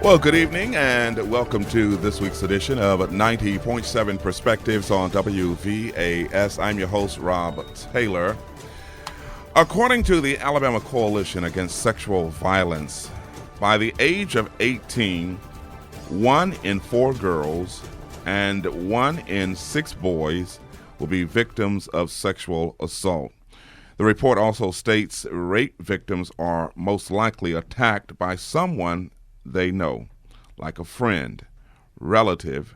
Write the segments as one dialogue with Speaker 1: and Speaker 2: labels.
Speaker 1: Well, good evening and welcome to this week's edition of 90.7 Perspectives on WVAS. I'm your host, Rob Taylor. According to the Alabama Coalition Against Sexual Violence, by the age of 18, 1 in 4 girls and 1 in 6 boys will be victims of sexual assault. The report also states rape victims are most likely attacked by someone they know, like a friend, relative,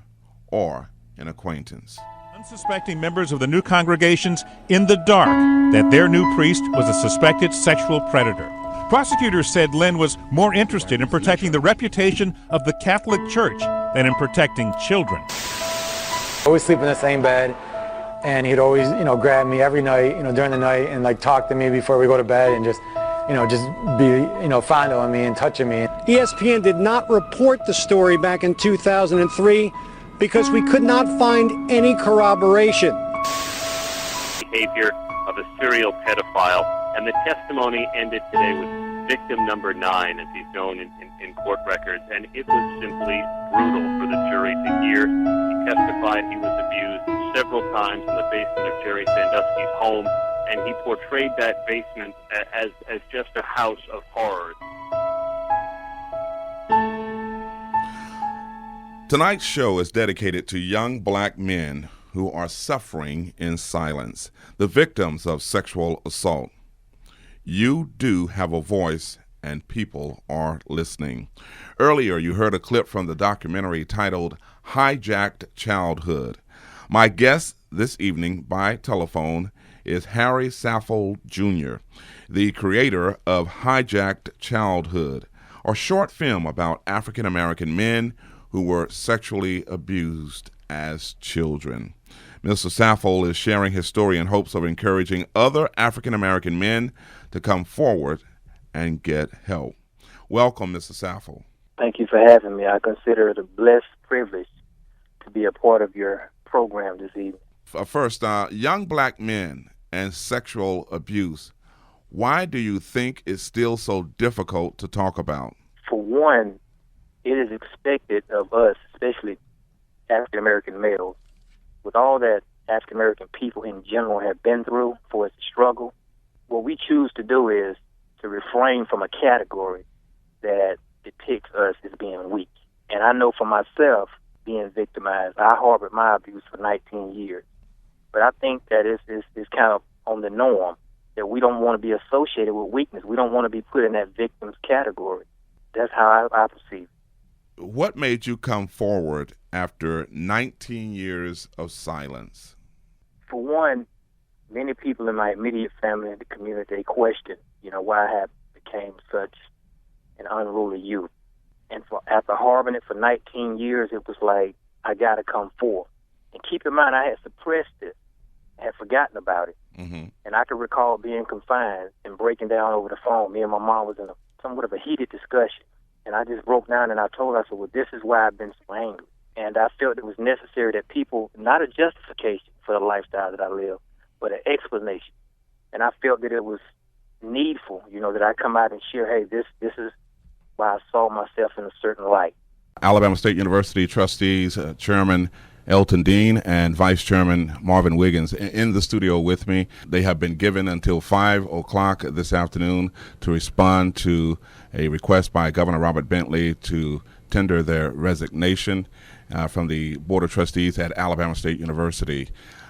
Speaker 1: or an acquaintance.
Speaker 2: Unsuspecting members of the new congregations in the dark that their new priest was a suspected sexual predator. Prosecutors said Lynn was more interested in protecting the reputation of the Catholic Church than in protecting children.
Speaker 3: Always sleep in the same bed, and he'd always, grab me every night, during the night, and talk to me before we go to bed, and just be, fondling me and touching me.
Speaker 4: ESPN did not report the story back in 2003 because we could not find any corroboration.
Speaker 5: Behavior of a serial pedophile, and the testimony ended today with victim number 9, as he's known in court records, and it was simply brutal for the jury to hear. He testified he was abused several times in the basement of Jerry Sandusky's home, and he portrayed that basement as just a house of horrors.
Speaker 1: Tonight's show is dedicated to young black men who are suffering in silence, the victims of sexual assault. You do have a voice, and people are listening. Earlier, you heard a clip from the documentary titled Hijacked Childhood. My guest this evening by telephone is Harry Saffold Jr., the creator of Hijacked Childhood, a short film about African-American men who were sexually abused as children. Mr. Saffold is sharing his story in hopes of encouraging other African-American men to come forward and get help. Welcome, Mr. Saffold.
Speaker 6: Thank you for having me. I consider it a blessed privilege to be a part of your program this evening.
Speaker 1: First, young black men and sexual abuse. Why do you think it's still so difficult to talk about?
Speaker 6: For one, it is expected of us, especially African-American males, with all that African-American people in general have been through for us to struggle. What we choose to do is to refrain from a category that depicts us as being weak. And I know for myself, being victimized, I harbored my abuse for 19 years. But I think that it's kind of on the norm that we don't want to be associated with weakness. We don't want to be put in that victim's category. That's how I perceive it.
Speaker 1: What made you come forward after 19 years of silence?
Speaker 6: For one, many people in my immediate family and the community, they question, why I became such an unruly youth. And after harboring it for 19 years, it was like, I got to come forth. And keep in mind, I had suppressed it, had forgotten about it. Mm-hmm. And I could recall being confined and breaking down over the phone. Me and my mom was in somewhat of a heated discussion. And I just broke down and I told her, I said, well, this is why I've been so angry. And I felt it was necessary that people, not a justification for the lifestyle that I live, but an explanation. And I felt that it was needful, that I come out and share, hey, this is why I saw myself in a certain light.
Speaker 1: Alabama State University trustees, Chairman Elton Dean and Vice Chairman Marvin Wiggins in the studio with me. They have been given until 5 o'clock this afternoon to respond to a request by Governor Robert Bentley to tender their resignation from the Board of Trustees at Alabama State University.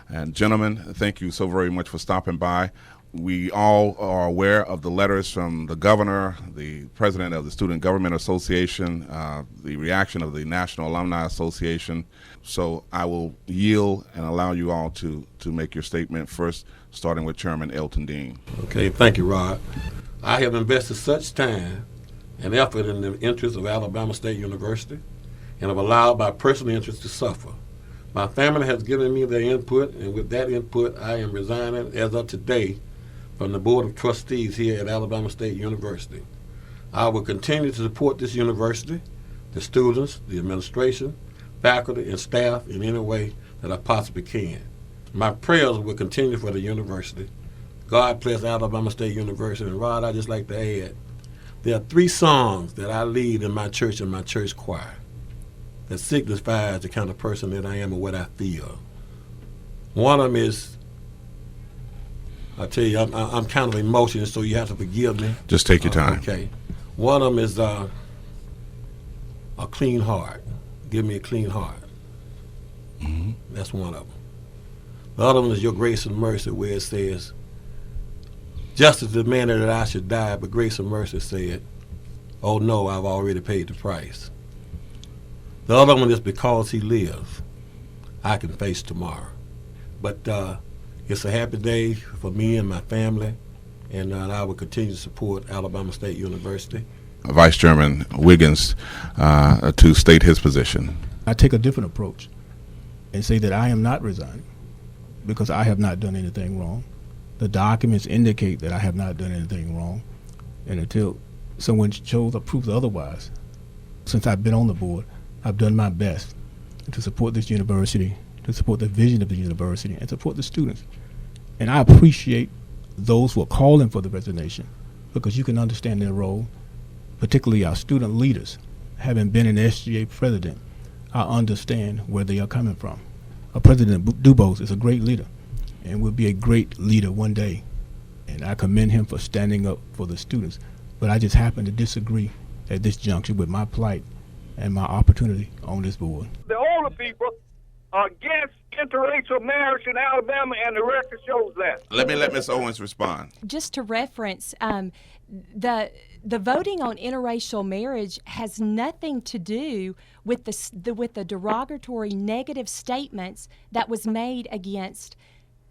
Speaker 1: And gentlemen, thank you so very much for stopping by. We all are aware of the letters from the governor, the president of the Student Government Association, the reaction of the National Alumni Association. So I will yield and allow you all to make your statement first, starting with Chairman Elton Dean.
Speaker 7: Okay, thank you, Rod. I have invested such time and effort in the interest of Alabama State University and have allowed my personal interest to suffer. My family has given me their input, and with that input, I am resigning as of today from the Board of Trustees here at Alabama State University. I will continue to support this university, the students, the administration, faculty, and staff in any way that I possibly can. My prayers will continue for the university. God bless Alabama State University. And Rod, I'd just like to add, There are 3 songs that I lead in my church and my church choir that signifies the kind of person that I am and what I feel. One of them is, I tell you, I'm kind of emotional, so you have to forgive me.
Speaker 1: Just take your time.
Speaker 7: Okay. One of them is a clean heart. Give me a clean heart.
Speaker 1: Mm-hmm.
Speaker 7: That's one of them. The other one is your grace and mercy, where it says, justice demanded that I should die, but grace and mercy said, oh no, I've already paid the price. The other one is because he lives, I can face tomorrow. But it's a happy day for me and my family, and I will continue to support Alabama State University.
Speaker 1: Vice Chairman Wiggins to state his position.
Speaker 8: I take a different approach and say that I am not resigning because I have not done anything wrong. The documents indicate that I have not done anything wrong, and until someone shows or proves otherwise, since I've been on the board, I've done my best to support this university, to support the vision of the university, and support the students. And I appreciate those who are calling for the resignation because you can understand their role, particularly our student leaders. Having been an SGA president, I understand where they are coming from. President Dubose is a great leader and will be a great leader one day. And I commend him for standing up for the students. But I just happen to disagree at this juncture with my plight and my opportunity on this board.
Speaker 9: The older people are against interracial marriage in Alabama, and the record shows that.
Speaker 1: Let Ms. Owens respond.
Speaker 10: Just to reference, the voting on interracial marriage has nothing to do with the derogatory negative statements that was made against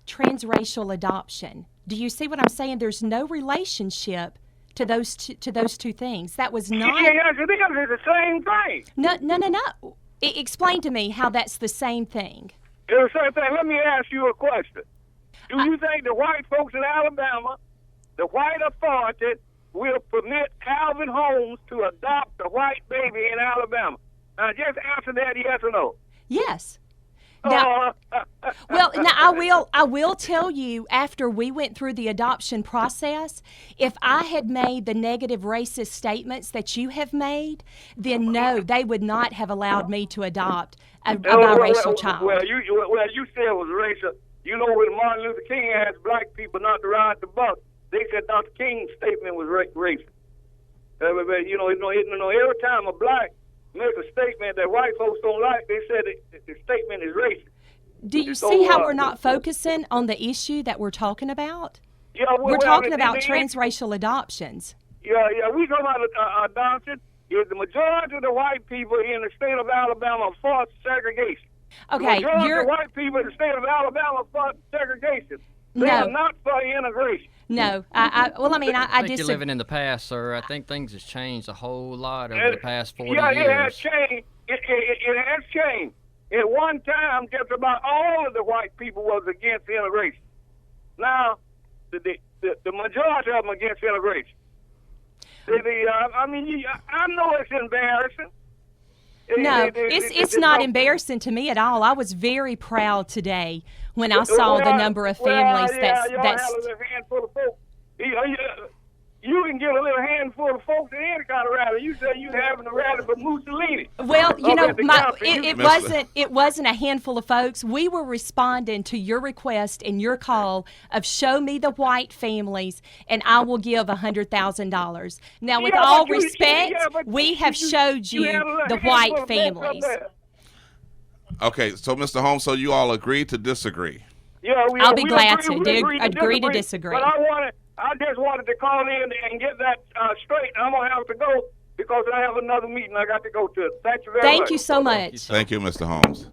Speaker 10: transracial adoption. Do you see what I'm saying? There's no relationship to those two things. That was not.
Speaker 9: Yes, it is. It's the same thing.
Speaker 10: No. Explain to me how that's the same thing.
Speaker 9: It's the same thing. Let me ask you a question. Do you think the white folks in Alabama, the white authority, will permit Calvin Holmes to adopt a white baby in Alabama? Now, just answer that yes or no.
Speaker 10: Yes. Now, I will tell you, after we went through the adoption process, if I had made the negative racist statements that you have made, then no, they would not have allowed me to adopt a biracial child.
Speaker 9: Well, you said it was racist. You know, when Martin Luther King asked black people not to ride the bus, they said Dr. King's statement was racist. You know, every time a black make a statement that white folks don't like, they said the statement is racist.
Speaker 10: Do you see how we're not focusing on the issue that we're talking about?
Speaker 9: Yeah,
Speaker 10: we're talking about transracial adoptions.
Speaker 9: Yeah, we talking about adoption. Is the majority of the white people in the state of Alabama for segregation?
Speaker 10: Okay,
Speaker 9: the majority of the white people in the state of Alabama for segregation. They are not for integration.
Speaker 10: No, I
Speaker 11: think you're living in the past, sir. I think things has changed a whole lot over the past 40 years.
Speaker 9: Yeah, it has changed. It has changed. At one time, just about all of the white people was against integration. Now, the majority of them against integration. I know it's embarrassing.
Speaker 10: No, it's not embarrassing to me at all. I was very proud today when I saw the number of families that's
Speaker 9: a handful of folks. You can get a little handful of folks in any kind of rally. You say you having a rally for Mussolini.
Speaker 10: Well, it wasn't a handful of folks. We were responding to your request and your call of show me the white families, and I will give $100,000. Now, with all respect, we have showed you the white families.
Speaker 1: Okay, so Mr. Holmes, so you all agree to disagree?
Speaker 9: Yeah,
Speaker 10: I'll be glad to agree to disagree.
Speaker 9: But I just wanted to call in and get that straight. I'm going to have to go because I have another meeting I got to go to. Thank you very much.
Speaker 10: Thank you so much.
Speaker 1: Thank you, Mr. Holmes.